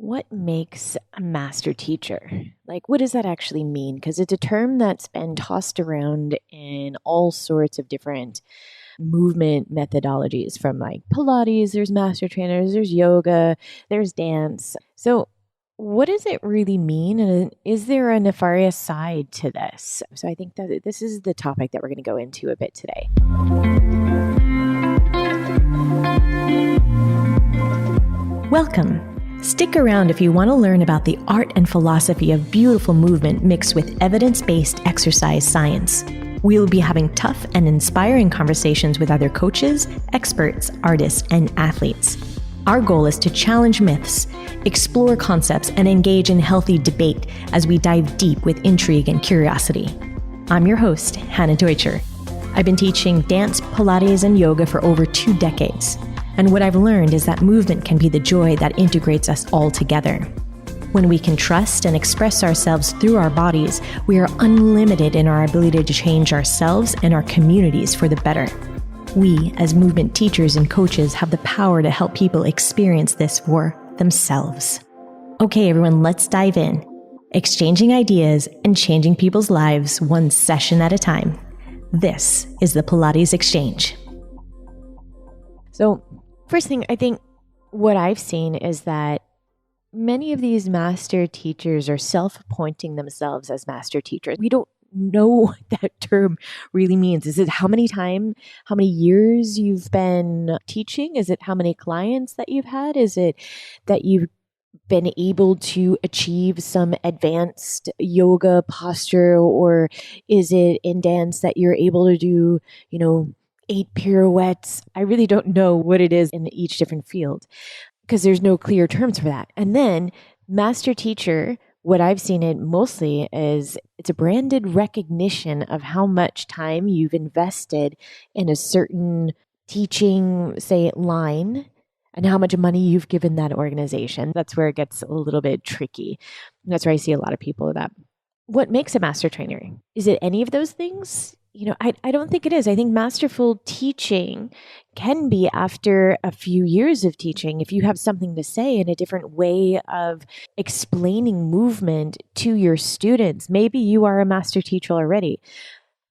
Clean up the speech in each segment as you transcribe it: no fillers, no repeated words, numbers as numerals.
What makes a master teacher? Like, what does that actually mean? Because it's a term that's been tossed around in all sorts of different movement methodologies from like Pilates, there's master trainers, there's yoga, there's dance. So, what does it really mean? And is there a nefarious side to this? So, I think that this is the topic that we're going to go into a bit today. Welcome. Stick around if you want to learn about the art and philosophy of beautiful movement mixed with evidence-based exercise science. We'll be having tough and inspiring conversations with other coaches, experts, artists, and athletes. Our goal is to challenge myths, explore concepts, and engage in healthy debate as we dive deep with intrigue and curiosity. I'm your host, Hannah Deutscher. I've been teaching dance, Pilates, and yoga for over 2 decades. And what I've learned is that movement can be the joy that integrates us all together. When we can trust and express ourselves through our bodies, we are unlimited in our ability to change ourselves and our communities for the better. We, as movement teachers and coaches, have the power to help people experience this for themselves. Okay, everyone, let's dive in. Exchanging ideas and changing people's lives one session at a time. This is the Pilates Exchange. So, first thing, I think what I've seen is that many of these master teachers are self-appointing themselves as master teachers. We don't know what that term really means. Is it how many years you've been teaching? Is it how many clients that you've had? Is it that you've been able to achieve some advanced yoga posture? Or is it in dance that you're able to do, 8 pirouettes? I really don't know what it is in each different field because there's no clear terms for that. And then master teacher, what I've seen it mostly is it's a branded recognition of how much time you've invested in a certain teaching, say, line, and how much money you've given that organization. That's where it gets a little bit tricky. That's where I see a lot of people that. What makes a master trainer? Is it any of those things? I don't think it is. I think masterful teaching can be after a few years of teaching. If you have something to say in a different way of explaining movement to your students, maybe you are a master teacher already.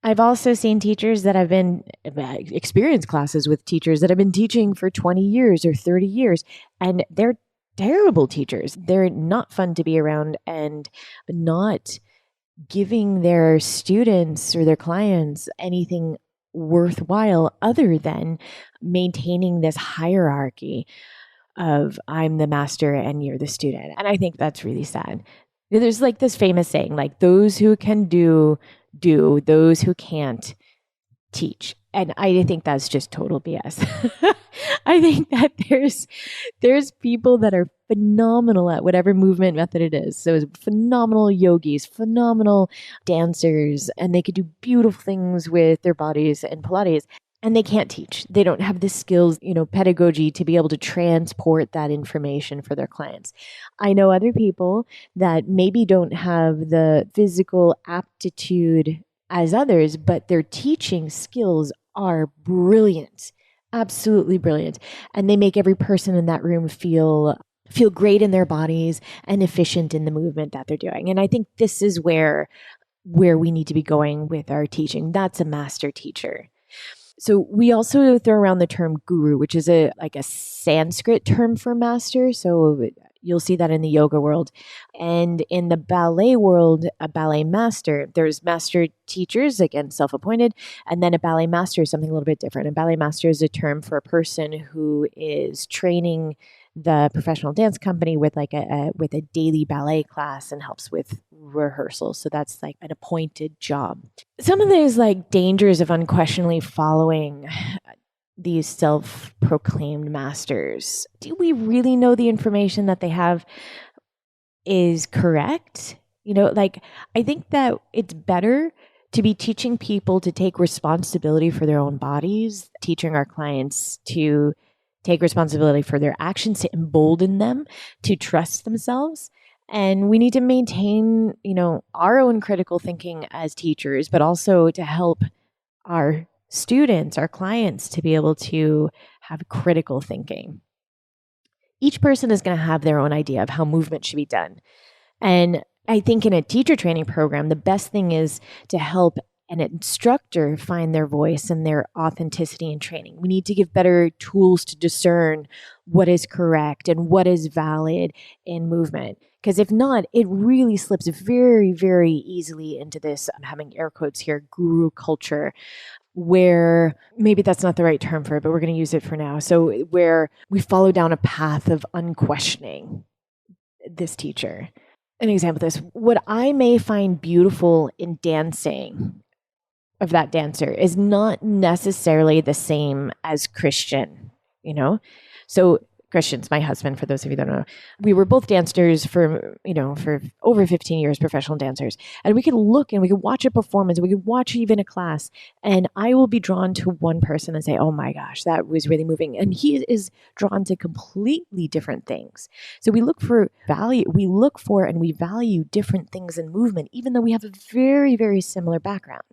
I've also seen teachers that have been experienced classes with teachers that have been teaching for 20 years or 30 years, and they're terrible teachers. They're not fun to be around and not giving their students or their clients anything worthwhile other than maintaining this hierarchy of I'm the master and you're the student. And I think that's really sad. There's like this famous saying, like those who can do, those who can't teach. And I think that's just total BS. I think that there's people that are phenomenal at whatever movement method it is. So phenomenal yogis, phenomenal dancers, and they could do beautiful things with their bodies and Pilates. And they can't teach. They don't have the skills, pedagogy to be able to transport that information for their clients. I know other people that maybe don't have the physical aptitude as others, but their teaching skills are brilliant, absolutely brilliant. And they make every person in that room feel great in their bodies and efficient in the movement that they're doing. And I think this is where we need to be going with our teaching. That's a master teacher. So we also throw around the term guru, which is a Sanskrit term for master. So you'll see that in the yoga world. And in the ballet world, a ballet master, there's master teachers, again, self-appointed, and then a ballet master is something a little bit different. A ballet master is a term for a person who is training the professional dance company with with a daily ballet class and helps with rehearsals. So that's like an appointed job. Some of those dangers of unquestionably following these self-proclaimed masters. Do we really know the information that they have is correct? I think that it's better to be teaching people to take responsibility for their own bodies, teaching our clients to take responsibility for their actions, to embolden them to trust themselves. And we need to maintain, our own critical thinking as teachers, but also to help our students, our clients, to be able to have critical thinking. each person is going to have their own idea of how movement should be done. And I think in a teacher training program, the best thing is to help an instructor find their voice and their authenticity in training. We need to give better tools to discern what is correct and what is valid in movement. Because if not, it really slips very, very easily into this, I'm having air quotes here, guru culture, where maybe that's not the right term for it, but we're going to use it for now. So where we follow down a path of unquestioning this teacher. An example of this, what I may find beautiful in dancing of that dancer is not necessarily the same as Christian, So Christian's my husband, for those of you that don't know. We were both dancers for over 15 years, professional dancers. And we could look and we could watch a performance, we could watch even a class, and I will be drawn to one person and say, oh my gosh, that was really moving. And he is drawn to completely different things. So we look for value, and we value different things in movement, even though we have a very, very similar background.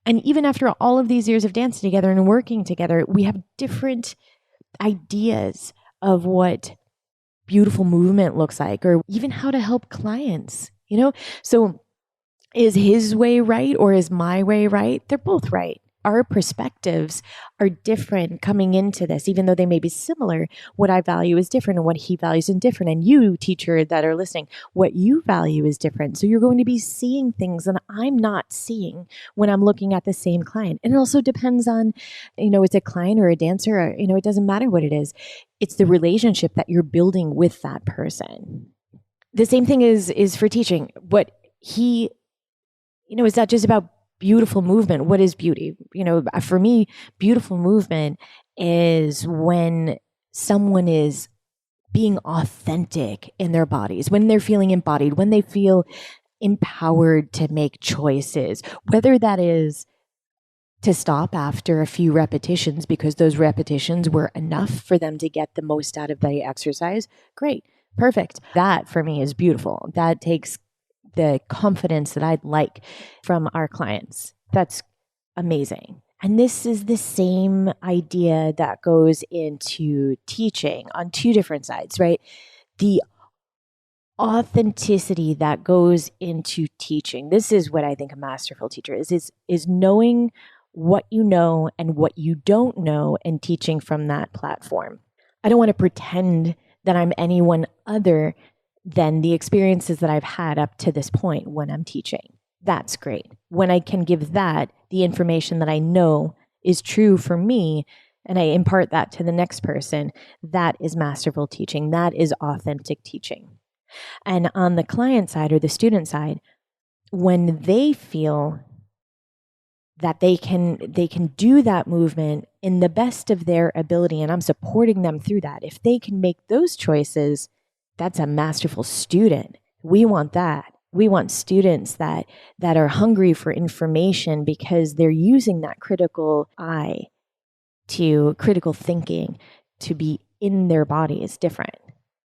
And even after all of these years of dancing together and working together, we have different ideas of what beautiful movement looks like, or even how to help clients, So is his way right or is my way right? They're both right. Our perspectives are different coming into this, even though they may be similar. What I value is different and what he values is different. And you, teacher that are listening, what you value is different. So you're going to be seeing things that I'm not seeing when I'm looking at the same client. And it also depends on, it's a client or a dancer, or, it doesn't matter what it is. It's the relationship that you're building with that person. The same thing is for teaching. What he, is not just about beautiful movement. What is beauty? For me, beautiful movement is when someone is being authentic in their bodies, when they're feeling embodied, when they feel empowered to make choices, whether that is to stop after a few repetitions because those repetitions were enough for them to get the most out of the exercise. Great. Perfect. That for me is beautiful. That takes the confidence that I'd like from our clients. That's amazing. And this is the same idea that goes into teaching on two different sides, right? The authenticity that goes into teaching. This is what I think a masterful teacher is knowing what you know and what you don't know and teaching from that platform. I don't want to pretend that I'm anyone other than the experiences that I've had up to this point when I'm teaching. That's great. When I can give that, the information that I know is true for me, and I impart that to the next person, that is masterful teaching. That is authentic teaching. And on the client side or the student side, when they feel that they can do that movement in the best of their ability, and I'm supporting them through that, if they can make those choices, that's a masterful student. We want that. We want students that are hungry for information because they're using that critical eye to critical thinking to be in their body is different.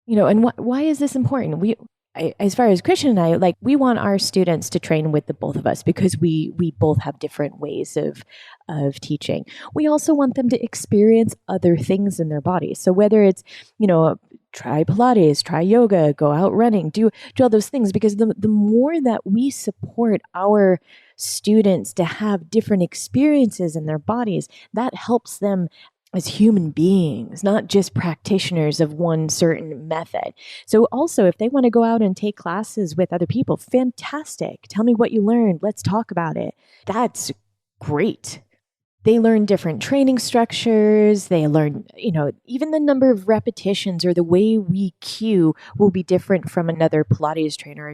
And why is this important? As far as Christian and I, we want our students to train with the both of us because we both have different ways of teaching. We also want them to experience other things in their bodies. So whether it's, try Pilates, try yoga, go out running, do all those things, because the more that we support our students to have different experiences in their bodies, that helps them as human beings, not just practitioners of one certain method. So also, if they want to go out and take classes with other people, fantastic. Tell me what you learned. Let's talk about it. That's great. They learn different training structures. They learn, even the number of repetitions or the way we cue will be different from another Pilates trainer or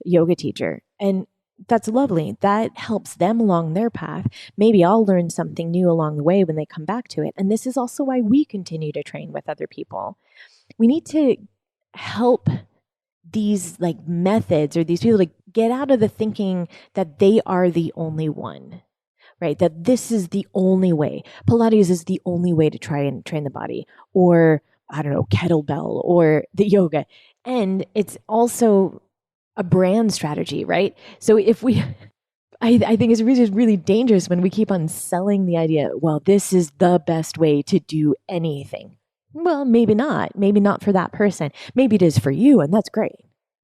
yoga teacher. And that's lovely. That helps them along their path. Maybe I'll learn something new along the way when they come back to it. And this is also why we continue to train with other people. We need to help these methods or these people to get out of the thinking that they are the only one. Right? That this is the only way. Pilates is the only way to try and train the body, or I don't know, kettlebell or the yoga. And it's also a brand strategy, right? So if I think it's really, really dangerous when we keep on selling the idea, well, this is the best way to do anything. Well, maybe not. Maybe not for that person. Maybe it is for you, and that's great.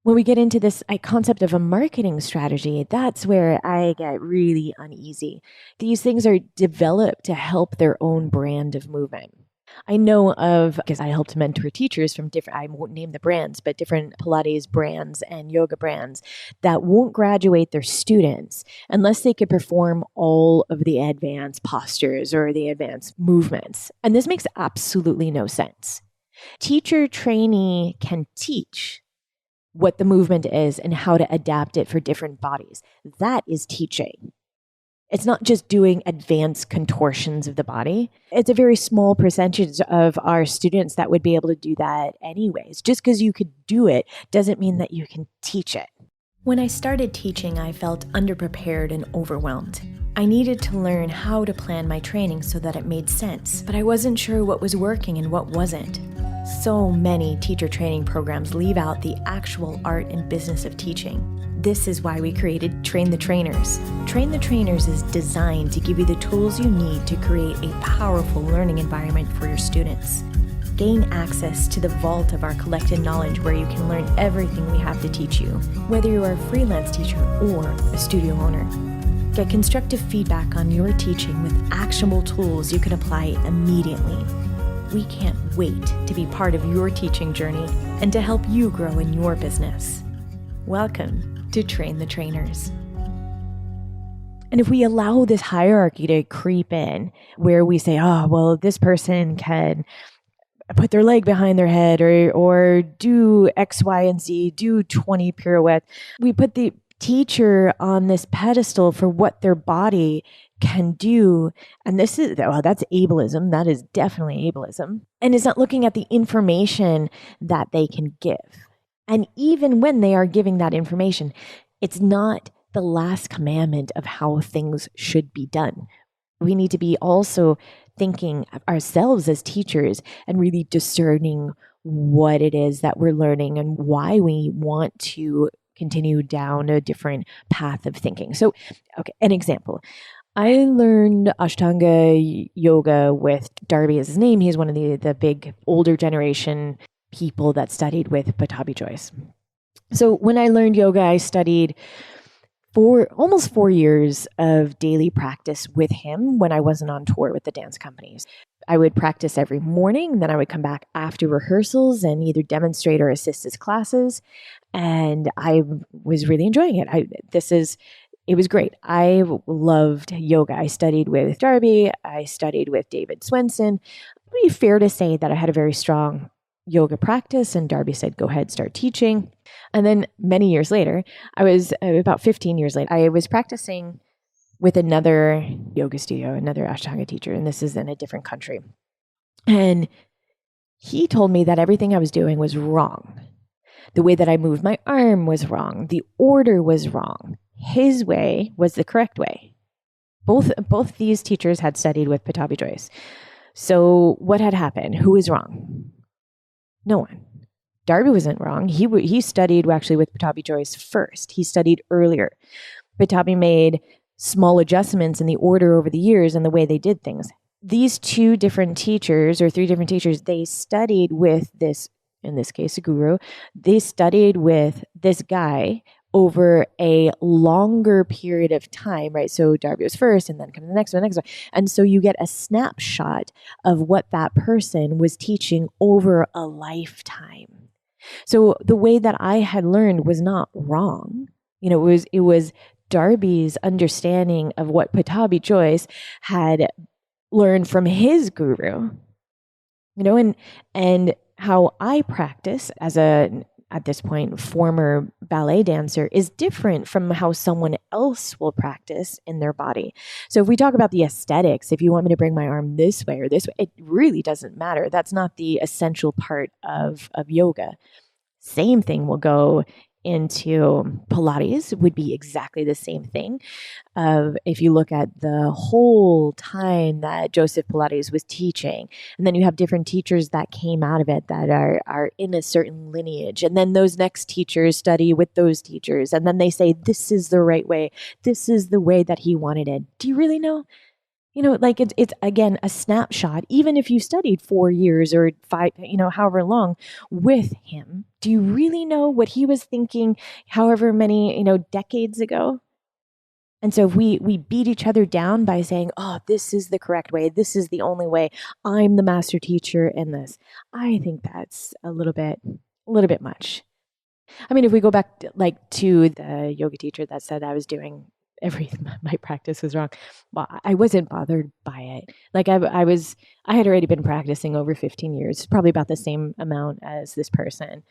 When we get into this concept of a marketing strategy, that's where I get really uneasy. These things are developed to help their own brand of movement. I know of, because I helped mentor teachers from different, I won't name the brands, but different Pilates brands and yoga brands that won't graduate their students unless they could perform all of the advanced postures or the advanced movements. And this makes absolutely no sense. Teacher trainee can teach what the movement is and how to adapt it for different bodies. That is teaching. It's not just doing advanced contortions of the body. It's a very small percentage of our students that would be able to do that anyways. Just because you could do it doesn't mean that you can teach it. When I started teaching, I felt underprepared and overwhelmed. I needed to learn how to plan my training so that it made sense, but I wasn't sure what was working and what wasn't. So many teacher training programs leave out the actual art and business of teaching. This is why we created Train the Trainers. Train the Trainers is designed to give you the tools you need to create a powerful learning environment for your students. Gain access to the vault of our collected knowledge where you can learn everything we have to teach you, whether you are a freelance teacher or a studio owner. Get constructive feedback on your teaching with actionable tools you can apply immediately. We can't wait to be part of your teaching journey and to help you grow in your business. Welcome to Train the Trainers. And if we allow this hierarchy to creep in, where we say, oh, well, this person can put their leg behind their head or do X, Y, and Z, do 20 pirouettes, we put the teacher on this pedestal for what their body can do. And this is, well, that's ableism. That is definitely ableism. And it's not looking at the information that they can give. And even when they are giving that information, it's not the last commandment of how things should be done. We need to be also thinking of ourselves as teachers and really discerning what it is that we're learning and why we want to continue down a different path of thinking. So, okay, an example. I learned Ashtanga yoga with Darby is his name. He's one of the big older generation people that studied with Pattabhi Jois. So when I learned yoga, I studied for almost 4 years of daily practice with him when I wasn't on tour with the dance companies. I would practice every morning, then I would come back after rehearsals and either demonstrate or assist his classes. And I was really enjoying it. It was great. I loved yoga. I studied with Darby. I studied with David Swenson. It would be fair to say that I had a very strong yoga practice, and Darby said, go ahead, start teaching. And then many years later, I was about 15 years later, I was practicing with another yoga studio, another Ashtanga teacher, and this is in a different country. And he told me that everything I was doing was wrong. The way that I moved my arm was wrong. The order was wrong. His way was the correct way. Both these teachers had studied with Pattabhi Jois. So what had happened? Who was wrong? No one. Darby wasn't wrong. He studied actually with Pattabhi Jois first. He studied earlier. Pattabhi made small adjustments in the order over the years and the way they did things. These two different teachers or three different teachers, they studied with this, in this case, a guru. They studied with this guy over a longer period of time, right? So Darby was first and then comes the next one. And so you get a snapshot of what that person was teaching over a lifetime. So the way that I had learned was not wrong. It was Darby's understanding of what Pattabhi Jois had learned from his guru, and how I practice as at this point, former ballet dancer is different from how someone else will practice in their body. So if we talk about the aesthetics, if you want me to bring my arm this way or this way, it really doesn't matter. That's not the essential part of yoga. Same thing will go into Pilates, would be exactly the same thing. If you look at the whole time that Joseph Pilates was teaching, and then you have different teachers that came out of it that are in a certain lineage, and then those next teachers study with those teachers, and then they say, this is the right way. This is the way that he wanted it. Do you really know? Like it's again a snapshot. Even if you studied 4 years or 5, however long with him, do you really know what he was thinking however many, decades ago? And so if we beat each other down by saying, "Oh, this is the correct way. This is the only way. I'm the master teacher in this." I think that's a little bit much. I mean, if we go back to the yoga teacher that said I was doing every my practice was wrong, well, I wasn't bothered by it. Like I had already been practicing over 15 years, probably about the same amount as this person.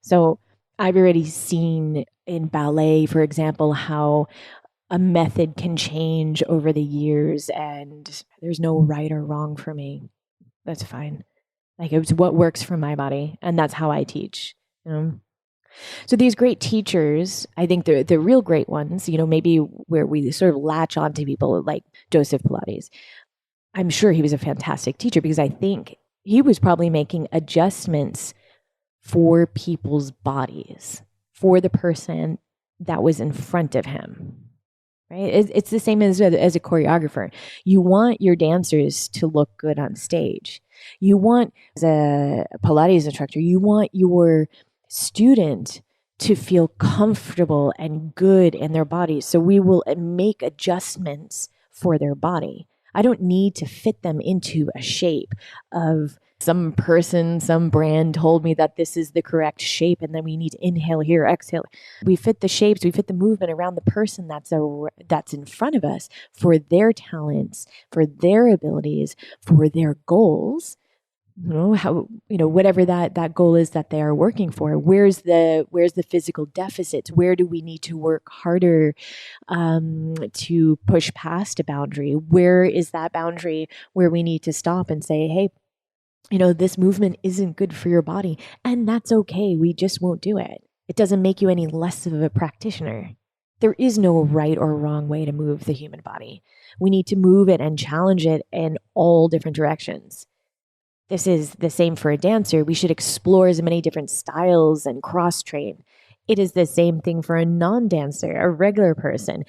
So I've already seen in ballet, for example, how a method can change over the years, and there's no right or wrong for me. That's fine. Like it's what works for my body, and that's how I teach. You know? So these great teachers, I think the real great ones, maybe where we sort of latch on to people like Joseph Pilates. I'm sure he was a fantastic teacher because I think he was probably making adjustments for people's bodies, for the person that was in front of him. Right? It's the same as a choreographer. You want your dancers to look good on stage. You want, as a Pilates instructor, you want your student to feel comfortable and good in their body. So we will make adjustments for their body. I don't need to fit them into a shape of some person, some brand told me that this is the correct shape, and then we need to inhale here, exhale. We fit the shapes, we fit the movement around the person that's in front of us for their talents, for their abilities, for their goals. Whatever that goal is that they are working for. Where's the physical deficits? Where do we need to work harder to push past a boundary? Where is that boundary where we need to stop and say, hey, this movement isn't good for your body, and that's okay. We just won't do it. It doesn't make you any less of a practitioner. There is no right or wrong way to move the human body. We need to move it and challenge it in all different directions. This is the same for a dancer. We should explore as many different styles and cross-train. It is the same thing for a non-dancer, a regular person.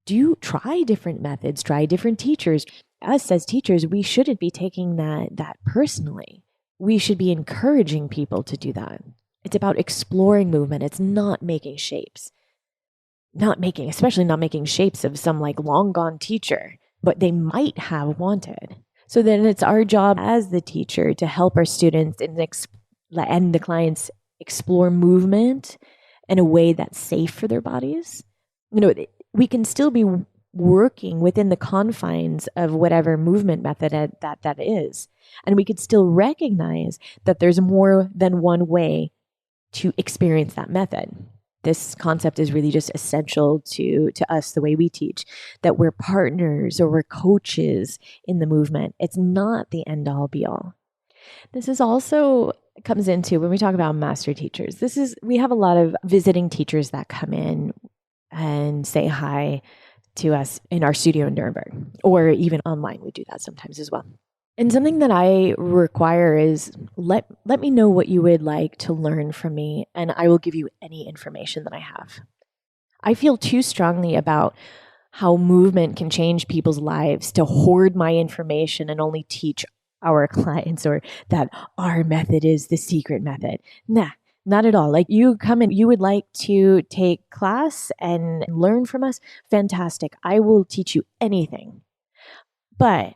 Do try different methods, try different teachers. Us as teachers, we shouldn't be taking that personally. We should be encouraging people to do that. It's about exploring movement. It's not making shapes. Especially not making shapes of some like long gone teacher, but they might have wanted. So then it's our job as the teacher to help our students and the clients explore movement in a way that's safe for their bodies. We can still be working within the confines of whatever movement method that is. And we could still recognize that there's more than one way to experience that method. This concept is really just essential to us, the way we teach, that we're partners or we're coaches in the movement. It's not the end all be all. This is also comes into when we talk about master teachers. We have a lot of visiting teachers that come in and say hi to us in our studio in Nuremberg, or even online. We do that sometimes as well. And something that I require is let me know what you would like to learn from me, and I will give you any information that I have. I feel too strongly about how movement can change people's lives to hoard my information and only teach our clients, or that our method is the secret method. Nah. Not at all. Like, you come in, you would like to take class and learn from us. Fantastic. I will teach you anything. But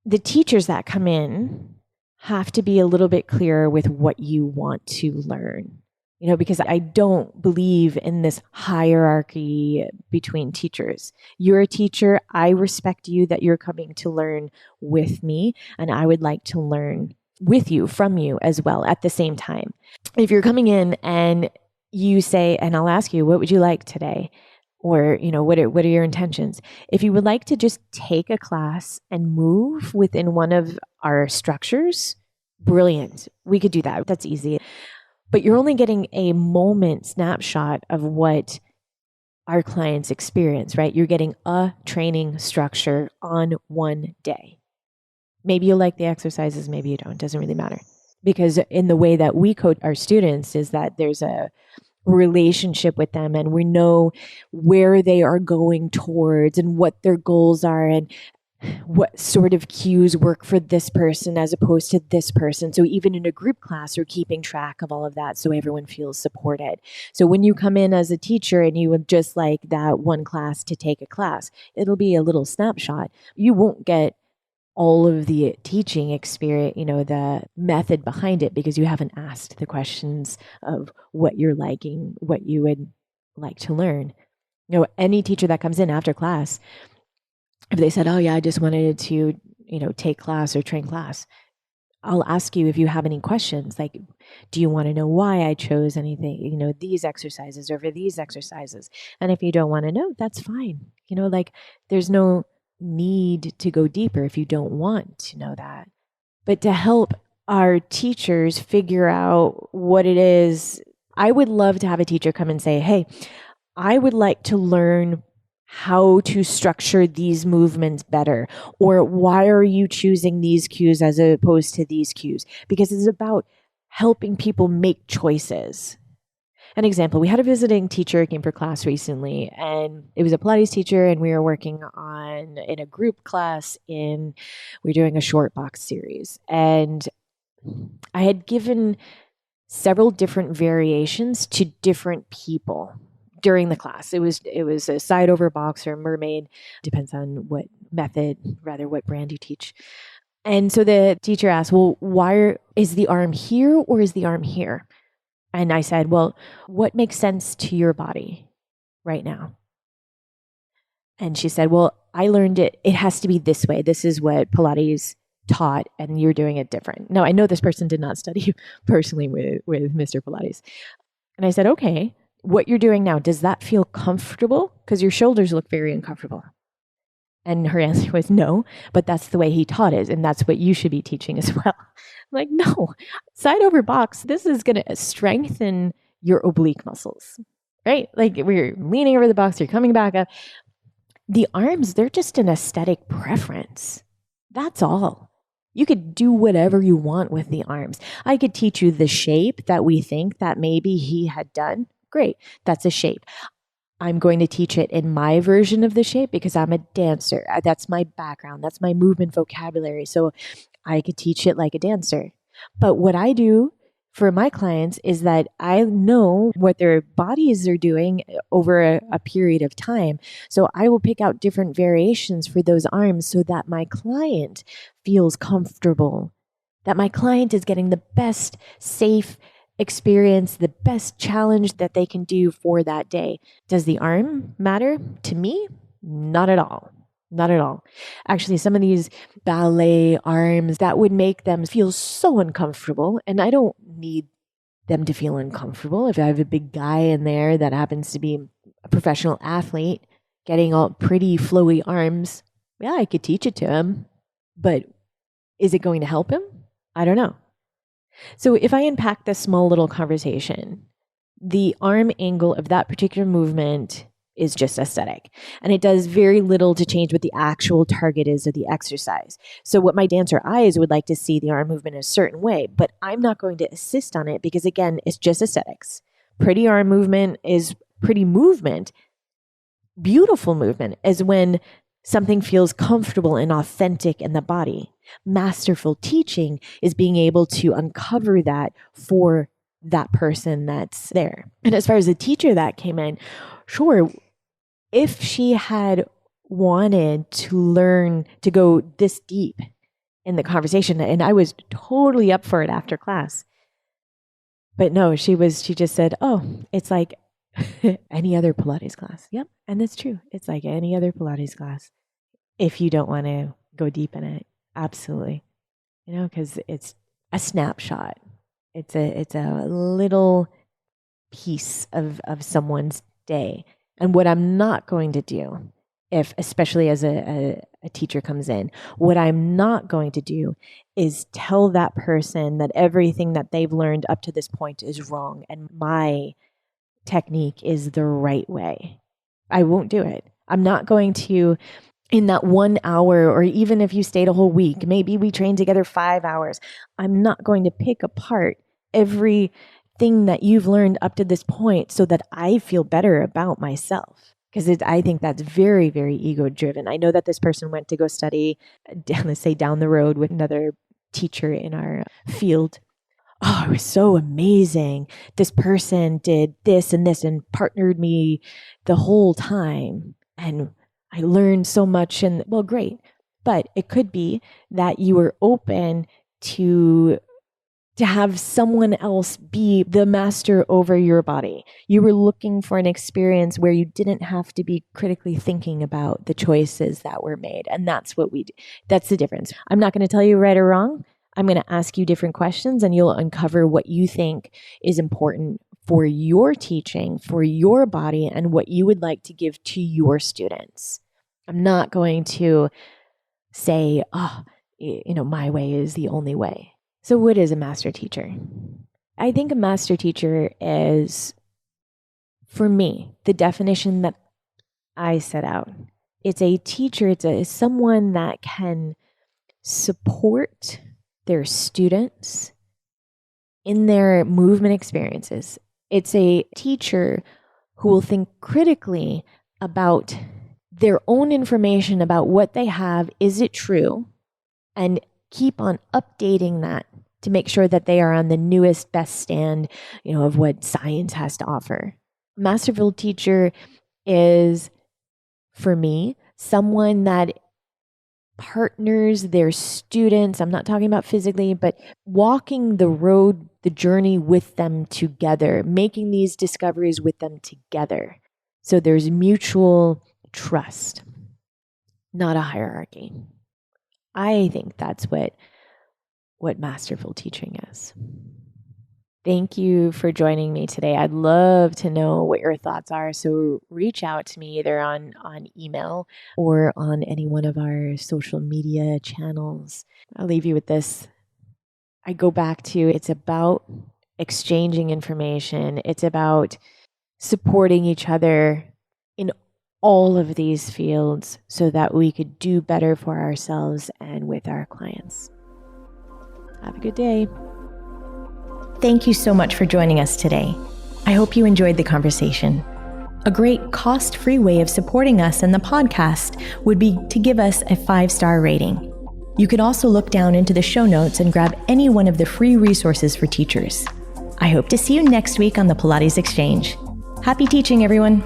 the teachers that come in have to be a little bit clearer with what you want to learn. Because I don't believe in this hierarchy between teachers. You're a teacher. I respect you that you're coming to learn with me, and I would like to learn with you, from you as well at the same time. If you're coming in and you say, and I'll ask you, what would you like today? Or, what are your intentions? If you would like to just take a class and move within one of our structures, brilliant. We could do that. That's easy. But you're only getting a moment snapshot of what our clients experience, right? You're getting a training structure on one day. Maybe you like the exercises, maybe you don't. It doesn't really matter. Because in the way that we coach our students is that there's a relationship with them, and we know where they are going towards and what their goals are. And what sort of cues work for this person as opposed to this person. So even in a group class, you're keeping track of all of that so everyone feels supported. So when you come in as a teacher and you would just like that one class to take a class, it'll be a little snapshot. You won't get all of the teaching experience, the method behind it, because you haven't asked the questions of what you're liking, what you would like to learn. Any teacher that comes in after class, if they said, oh yeah, I just wanted to, take class or train class, I'll ask you if you have any questions. Like, do you want to know why I chose anything, these exercises over these exercises? And if you don't want to know, that's fine. There's no need to go deeper if you don't want to know that. But to help our teachers figure out what it is, I would love to have a teacher come and say, hey, I would like to learn how to structure these movements better, or why are you choosing these cues as opposed to these cues? Because it's about helping people make choices. An example, we had a visiting teacher who came for class recently, and it was a Pilates teacher, and we were working in a group class we're doing a short box series. And I had given several different variations to different people during the class. It was a side over box or mermaid, depends on what brand you teach. And so the teacher asked, well, why is the arm here or is the arm here? And I said, well, what makes sense to your body right now? And she said, well, I learned it has to be this way. This is what Pilates taught, and you're doing it different. Now, I know this person did not study personally with Mr. Pilates. And I said, okay, what you're doing now, does that feel comfortable? Because your shoulders look very uncomfortable. And her answer was no, but that's the way he taught it, and that's what you should be teaching as well. I'm like, no, side over box, this is going to strengthen your oblique muscles, right? Like, we're leaning over the box, you're coming back up. The arms, they're just an aesthetic preference. That's all. You could do whatever you want with the arms. I could teach you the shape that we think that maybe he had done. Great, that's a shape. I'm going to teach it in my version of the shape because I'm a dancer. That's my background. That's my movement vocabulary. So I could teach it like a dancer. But what I do for my clients is that I know what their bodies are doing over a period of time. So I will pick out different variations for those arms so that my client feels comfortable, that my client is getting the best safe experience, the best challenge that they can do for that day. Does the arm matter to me? Not at all. Not at all. Actually, some of these ballet arms, that would make them feel so uncomfortable. And I don't need them to feel uncomfortable. If I have a big guy in there that happens to be a professional athlete getting all pretty flowy arms, yeah, I could teach it to him. But is it going to help him? I don't know. So if I unpack this small little conversation, the arm angle of that particular movement is just aesthetic. And it does very little to change what the actual target is of the exercise. So what my dancer eyes would like to see the arm movement a certain way, but I'm not going to assist on it because, again, it's just aesthetics. Pretty arm movement is pretty movement. Beautiful movement is when something feels comfortable and authentic in the body. Masterful teaching is being able to uncover that for that person that's there. And as far as the teacher that came in, sure, if she had wanted to learn to go this deep in the conversation, and I was totally up for it after class, but no, she just said, oh, it's like any other Pilates class. Yep. And that's true. It's like any other Pilates class. If you don't want to go deep in it, absolutely. Because it's a snapshot. It's a little piece of someone's day. And what I'm not going to do, especially as a teacher comes in, what I'm not going to do is tell that person that everything that they've learned up to this point is wrong and my technique is the right way. I won't do it. I'm not going to, in that 1 hour, or even if you stayed a whole week, maybe we trained together 5 hours, I'm not going to pick apart everything that you've learned up to this point so that I feel better about myself. Because I think that's very, very ego driven. I know that this person went to go study, let's say down the road with another teacher in our field. Oh, it was so amazing. This person did this and this and partnered me the whole time. And I learned so much. And well, great. But it could be that you were open to have someone else be the master over your body. You were looking for an experience where you didn't have to be critically thinking about the choices that were made. And that's what we do. That's the difference. I'm not going to tell you right or wrong. I'm going to ask you different questions and you'll uncover what you think is important for your teaching, for your body, and what you would like to give to your students. I'm not going to say, my way is the only way. So what is a master teacher? I think a master teacher is, for me, the definition that I set out. It's a teacher, it's someone that can support their students in their movement experiences. It's a teacher who will think critically about their own information about what they have. Is it true? And keep on updating that to make sure that they are on the newest, best stand, of what science has to offer. Masterful teacher is, for me, someone that partners their students. I'm not talking about physically, but walking the road, the journey with them together, making these discoveries with them together. So there's mutual trust, not a hierarchy. I think that's what masterful teaching is. Thank you for joining me today. I'd love to know what your thoughts are. So reach out to me either on email or on any one of our social media channels. I'll leave you with this. I go back to, it's about exchanging information. It's about supporting each other in all of these fields so that we could do better for ourselves and with our clients. Have a good day. Thank you so much for joining us today. I hope you enjoyed the conversation. A great cost-free way of supporting us and the podcast would be to give us a 5-star rating. You could also look down into the show notes and grab any one of the free resources for teachers. I hope to see you next week on the Pilates Exchange. Happy teaching, everyone.